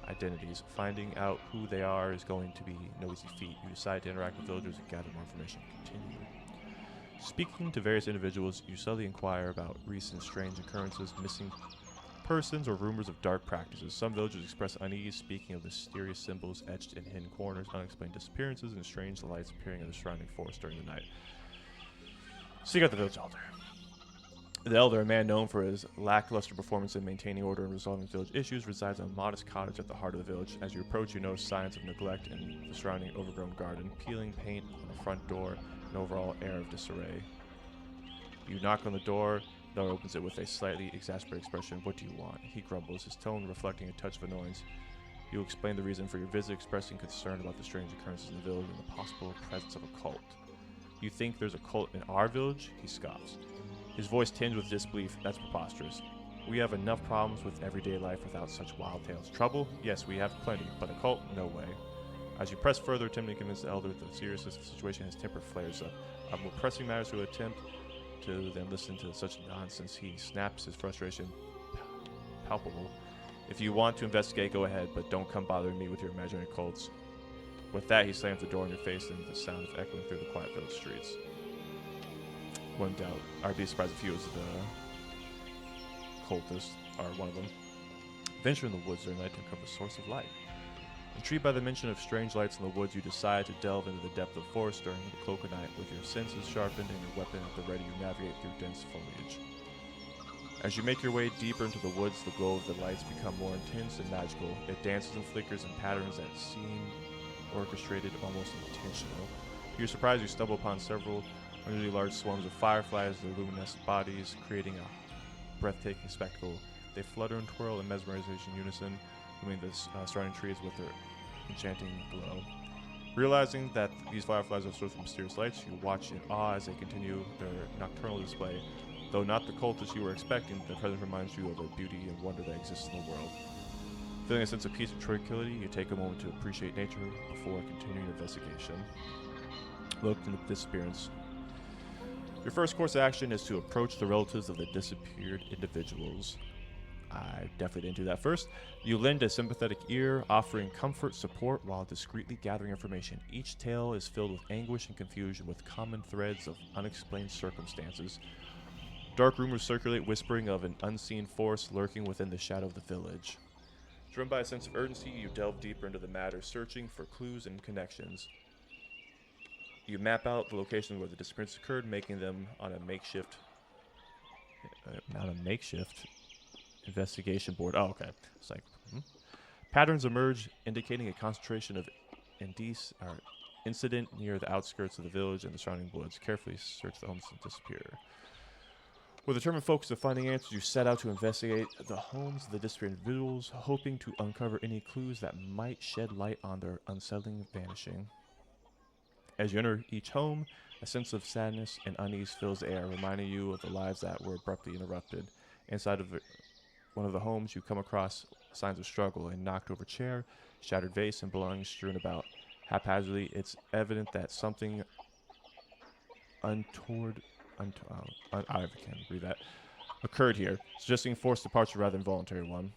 identities. Finding out who they are is going to be no easy feat. You decide to interact with villagers and gather more information. Continue. Speaking to various individuals, you subtly inquire about recent strange occurrences, missing persons, or rumors of dark practices. Some villagers express unease, speaking of mysterious symbols etched in hidden corners, unexplained disappearances, and strange lights appearing in the surrounding forest during the night. Seek out the village elder. The elder, a man known for his lackluster performance in maintaining order and resolving village issues, resides in a modest cottage at the heart of the village. As you approach, you notice signs of neglect in the surrounding overgrown garden, peeling paint on the front door, an overall air of disarray. You knock on the door. The elder opens it with a slightly exasperated expression. What do you want? He grumbles, his tone reflecting a touch of annoyance. You explain the reason for your visit, expressing concern about the strange occurrences in the village and the possible presence of a cult. You think there's a cult in our village? He scoffs. His voice tinged with disbelief. That's preposterous. We have enough problems with everyday life without such wild tales. Trouble? Yes, we have plenty, but a cult? No way. As you press further, attempting to convince the elder that the seriousness of the situation, his temper flares up. Of more pressing matters to attempt to then listen to such nonsense, he snaps, his frustration palpable. If you want to investigate, go ahead, but don't come bothering me with your imaginary cults. With that, he slams the door in your face and the sound of echoing through the quiet village streets. One doubt. I'd be surprised if he was the cultist, or one of them. Venture in the woods during night to uncover the source of light. Intrigued by the mention of strange lights in the woods, you decide to delve into the depth of the forest during the cloak of night. With your senses sharpened and your weapon at the ready, you navigate through dense foliage. As you make your way deeper into the woods, the glow of the lights become more intense and magical. It dances and flickers in patterns that seem orchestrated, almost intentional. To your surprise, you stumble upon several unusually large swarms of fireflies, their luminescent bodies creating a breathtaking spectacle. They flutter and twirl in mesmerization unison, illuminating the surrounding trees with their enchanting glow. Realizing that these fireflies are sourced from mysterious lights, you watch in awe as they continue their nocturnal display. Though not the cultists you were expecting, the present reminds you of the beauty and wonder that exists in the world. Feeling a sense of peace and tranquility, you take a moment to appreciate nature before continuing your investigation. Look into the disappearance. Your first course of action is to approach the relatives of the disappeared individuals. I definitely didn't do that first. You lend a sympathetic ear, offering comfort, support, while discreetly gathering information. Each tale is filled with anguish and confusion, with common threads of unexplained circumstances. Dark rumors circulate, whispering of an unseen force lurking within the shadow of the village. Driven by a sense of urgency, you delve deeper into the matter, searching for clues and connections. You map out the location where the disappearance occurred, making them on a makeshift investigation board. Oh, okay. It's like patterns emerge, indicating a concentration of incident near the outskirts of the village and the surrounding woods. Carefully search the homes and disappear. With a determined focus of finding answers, you set out to investigate the homes of the disappeared individuals, hoping to uncover any clues that might shed light on their unsettling vanishing. As you enter each home, a sense of sadness and unease fills the air, reminding you of the lives that were abruptly interrupted. Inside of one of the homes, you come across signs of struggle: a knocked-over chair, shattered vase, and belongings strewn about. Haphazardly, it's evident that something untoward I can't read that, occurred here, suggesting forced departure rather than voluntary one.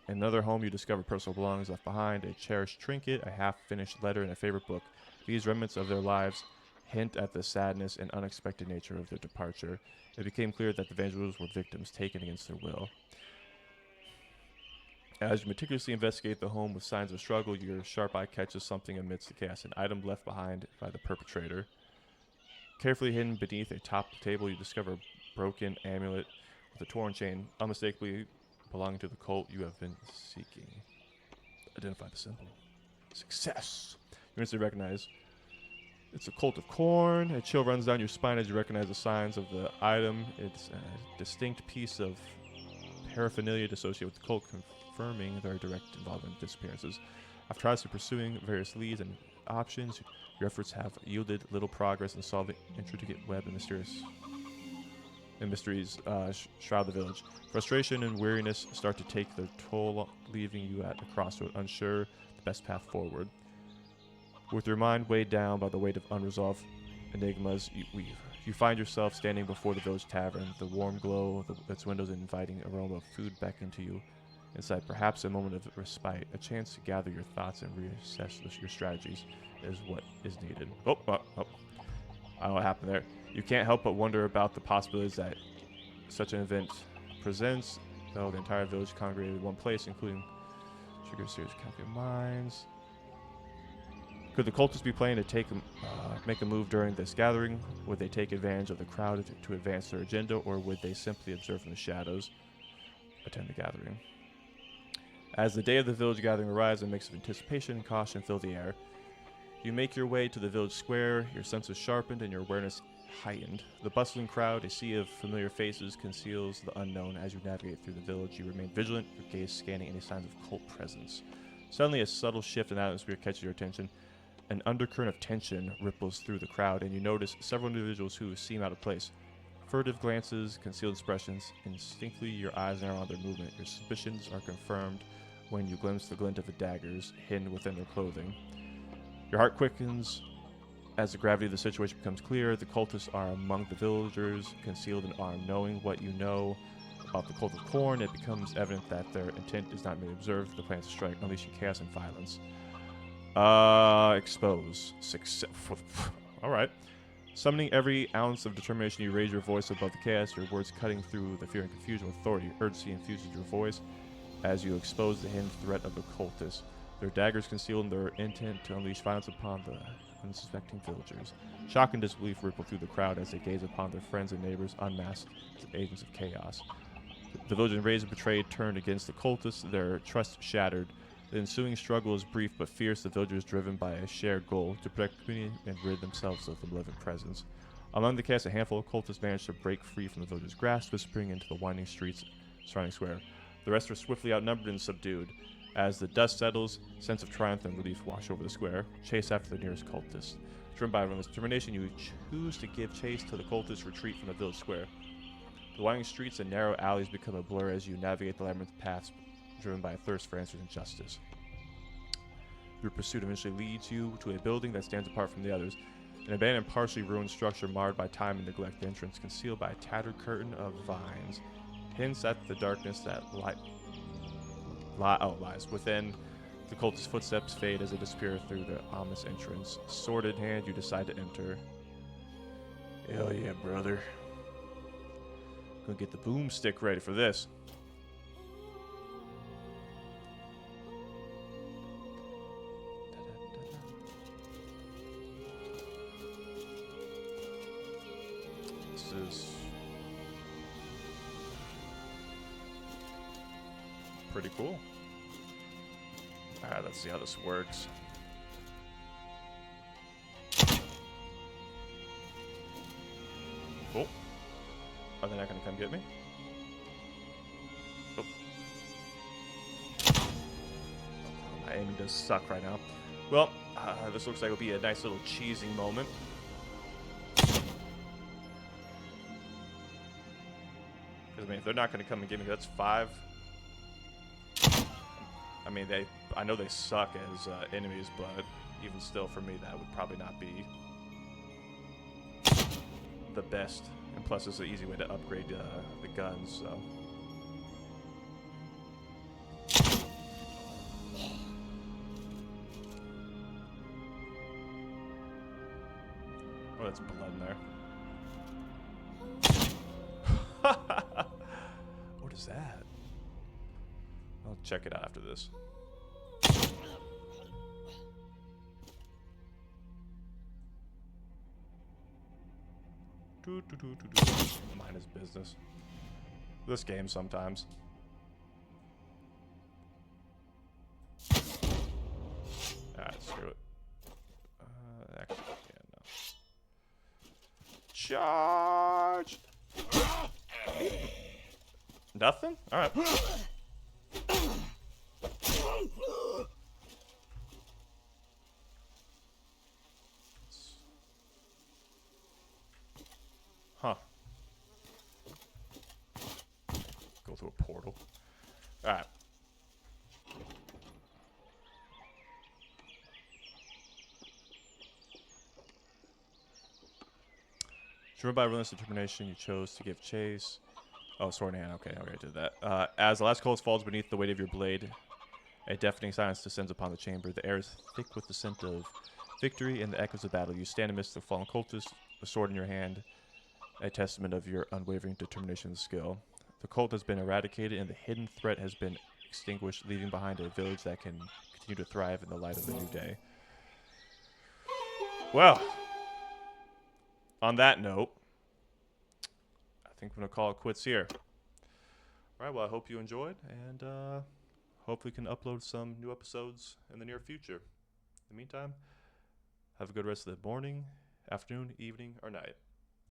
In another home, you discover personal belongings left behind: a cherished trinket, a half-finished letter, and a favorite book. These remnants of their lives hint at the sadness and unexpected nature of their departure. It became clear that the individuals were victims taken against their will. As you meticulously investigate the home with signs of struggle, your sharp eye catches something amidst the chaos, an item left behind by the perpetrator. Carefully hidden beneath a top table, you discover a broken amulet with a torn chain, unmistakably belonging to the cult you have been seeking. Identify the symbol. Success. You instantly recognize it's a cult of corn. A chill runs down your spine as you recognize the signs of the item. It's a distinct piece of paraphernalia associated with the cult, confirming their direct involvement in disappearances. After trying to pursuing various leads and options, your efforts have yielded little progress in solving intricate web and mysteries shroud the village. Frustration and weariness start to take their toll, leaving you at a crossroad, unsure the best path forward. With your mind weighed down by the weight of unresolved enigmas, you find yourself standing before the village tavern. The warm glow of its windows and inviting aroma of food beckon to you. Inside, perhaps a moment of respite, a chance to gather your thoughts and reassess your strategies is what is needed. I don't know what happened there. You can't help but wonder about the possibilities that such an event presents, though the entire village congregated in one place, including trigger a series of calculated minds. Could the cultists be planning to make a move during this gathering? Would they take advantage of the crowd to advance their agenda, or would they simply observe from the shadows, attend the gathering? As the day of the village gathering arrives, a mix of anticipation and caution fill the air. You make your way to the village square, your senses sharpened and your awareness heightened. The bustling crowd, a sea of familiar faces, conceals the unknown. As you navigate through the village, you remain vigilant, your gaze scanning any signs of cult presence. Suddenly, a subtle shift in atmosphere catches your attention. An undercurrent of tension ripples through the crowd, and you notice several individuals who seem out of place. Furtive glances, concealed expressions. Instinctively, your eyes narrow on their movement. Your suspicions are confirmed when you glimpse the glint of the daggers hidden within their clothing. Your heart quickens as the gravity of the situation becomes clear. The cultists are among the villagers, concealed and armed. Knowing what you know about the cult of corn, it becomes evident that their intent is not merely observe the plan to strike, unleashing chaos and violence. Expose. Success. Alright. Summoning every ounce of determination, you raise your voice above the chaos, your words cutting through the fear and confusion with authority. Urgency infuses your voice as you expose the hidden threat of the cultists. Their daggers concealed their intent to unleash violence upon the unsuspecting villagers. Shock and disbelief ripple through the crowd as they gaze upon their friends and neighbors unmasked as agents of chaos. The villagers, enraged and betrayed, turned against the cultists, their trust shattered. The ensuing struggle is brief but fierce, the villagers driven by a shared goal to protect the community and rid themselves of the malevolent presence. Among the chaos, a handful of cultists managed to break free from the villagers' grasp, whispering into the winding streets surrounding square. The rest are swiftly outnumbered and subdued. As the dust settles, sense of triumph and relief wash over the square. Chase after the nearest cultist. Driven by relentless determination, you choose to give chase to the cultists retreat from the village square. The winding streets and narrow alleys become a blur as you navigate the labyrinth paths, driven by a thirst for answers and justice. Your pursuit eventually leads you to a building that stands apart from the others. An abandoned, partially ruined structure marred by time and neglect. The entrance concealed by a tattered curtain of vines hints at the darkness that lies within. The cultist's footsteps fade as they disappear through the ominous entrance. Sword in hand, you decide to enter. Hell yeah, brother. Gonna get the boomstick ready for this. This is pretty cool. Alright, let's see how this works. Oh. Are they not going to come get me? Oh. My aiming does suck right now. Well, this looks like it'll be a nice little cheesing moment. Because, I mean, if they're not going to come and get me, that's 5. I mean, I know they suck as enemies, but even still, for me, that would probably not be the best. And plus, it's an easy way to upgrade the guns, so. Oh, that's blood in there. What is that? I'll check it out after this. Mind his business. This game sometimes. Charge! Nothing? Alright. Huh. Go through a portal. Alright. Driven by relentless determination, you chose to give chase. Oh, sword in hand. Okay, I did that. As the last coals falls beneath the weight of your blade, a deafening silence descends upon the chamber. The air is thick with the scent of victory and the echoes of battle. You stand amidst the fallen cultists, a sword in your hand, a testament of your unwavering determination and skill. The cult has been eradicated and the hidden threat has been extinguished, leaving behind a village that can continue to thrive in the light of the new day. Well, on that note, I think I'm going to call it quits here. All right, well, I hope you enjoyed, and hopefully can upload some new episodes in the near future. In the meantime, have a good rest of the morning, afternoon, evening, or night.